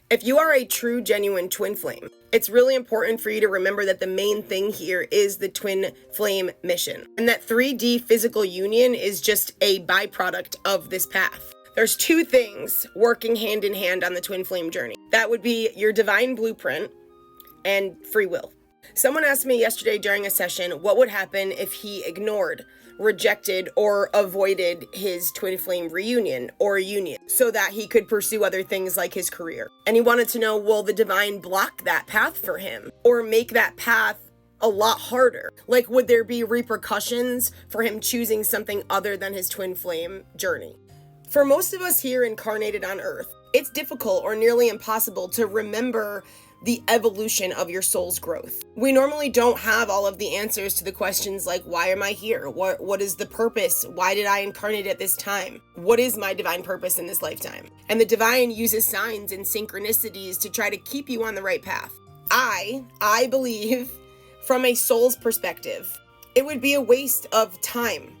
If you are a true, genuine twin flame, it's really important for you to remember that the main thing here is the twin flame mission, and that 3D physical union is just a byproduct of this path. There's two things working hand in hand on the twin flame journey. That would be your divine blueprint and free will. Someone asked me yesterday during a session what would happen if he ignored, rejected, or avoided his twin flame reunion or union so that he could pursue other things like his career. And he wanted to know, will the divine block that path for him or make that path a lot harder? Like, would there be repercussions for him choosing something other than his twin flame journey? For most of us here incarnated on Earth, it's difficult or nearly impossible to remember the evolution of your soul's growth. We normally don't have all of the answers to the questions like, why am I here? What is the purpose? Why did I incarnate at this time? What is my divine purpose in this lifetime? And the divine uses signs and synchronicities to try to keep you on the right path. I believe, from a soul's perspective, it would be a waste of time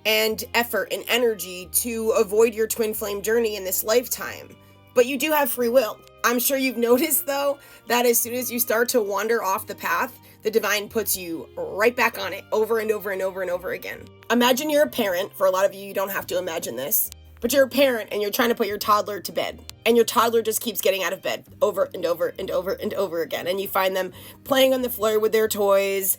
and effort and energy to avoid your twin flame journey in this lifetime. But you do have free will. I'm sure you've noticed, though, that as soon as you start to wander off the path, the divine puts you right back on it over and over and over and over again. Imagine you're a parent. For a lot of you, you don't have to imagine this, but you're a parent and you're trying to put your toddler to bed, and your toddler just keeps getting out of bed over and over and over and over again. And you find them playing on the floor with their toys,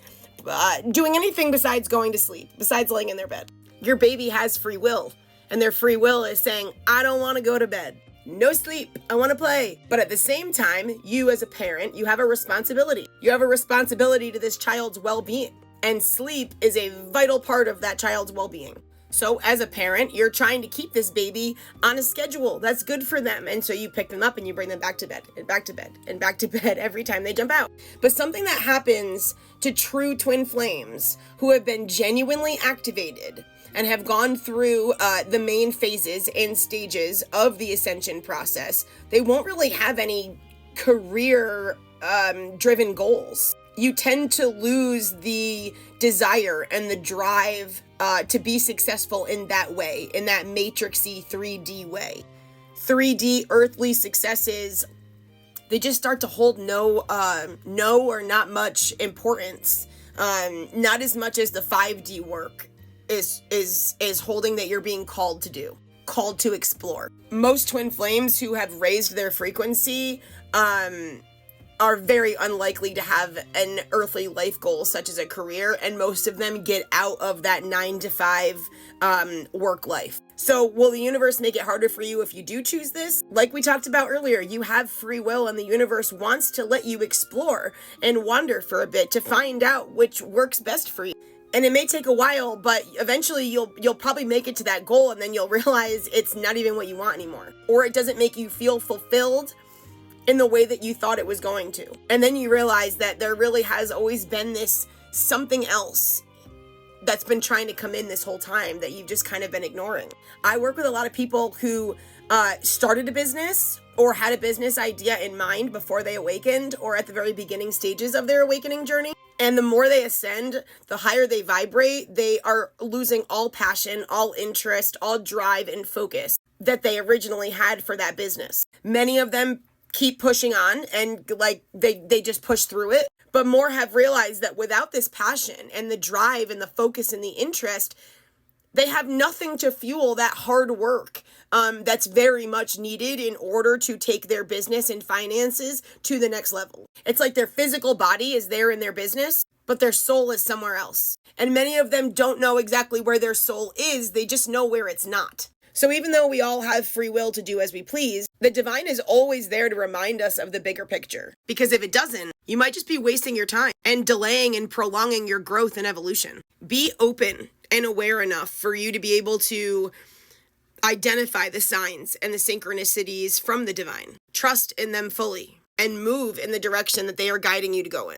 doing anything besides going to sleep, besides laying in their bed. Your baby has free will, and their free will is saying, I don't want to go to bed. No sleep, I want to play. But at the same time, you as a parent, you have a responsibility. You have a responsibility to this child's well-being. And sleep is a vital part of that child's well-being. So as a parent, you're trying to keep this baby on a schedule that's good for them. And so you pick them up and you bring them back to bed and back to bed and back to bed every time they jump out. But something that happens to true twin flames who have been genuinely activated and have gone through the main phases and stages of the ascension process, they won't really have any career driven goals. You tend to lose the desire and the drive to be successful in that way, in that matrixy 3D way. 3D earthly successes, they just start to hold no or not much importance. Not as much as the 5D work is holding that you're being called to do, called to explore. Most twin flames who have raised their frequency are very unlikely to have an earthly life goal such as a career, and most of them get out of that 9-to-5 work life. So will the universe make it harder for you if you do choose this? Like we talked about earlier, you have free will, and the universe wants to let you explore and wander for a bit to find out which works best for you. And it may take a while, but eventually you'll probably make it to that goal, and then you'll realize it's not even what you want anymore, or it doesn't make you feel fulfilled in the way that you thought it was going to. And then you realize that there really has always been this something else that's been trying to come in this whole time that you've just kind of been ignoring. I work with a lot of people who started a business or had a business idea in mind before they awakened, or at the very beginning stages of their awakening journey. And the more they ascend, the higher they vibrate. They are losing all passion, all interest, all drive and focus that they originally had for that business. Many of them keep pushing on and they just push through it. But more have realized that without this passion and the drive and the focus and the interest, they have nothing to fuel that hard work that's very much needed in order to take their business and finances to the next level. It's like their physical body is there in their business, but their soul is somewhere else. And many of them don't know exactly where their soul is, they just know where it's not. So even though we all have free will to do as we please, the divine is always there to remind us of the bigger picture. Because if it doesn't, you might just be wasting your time and delaying and prolonging your growth and evolution. Be open and aware enough for you to be able to identify the signs and the synchronicities from the divine. Trust in them fully and move in the direction that they are guiding you to go in.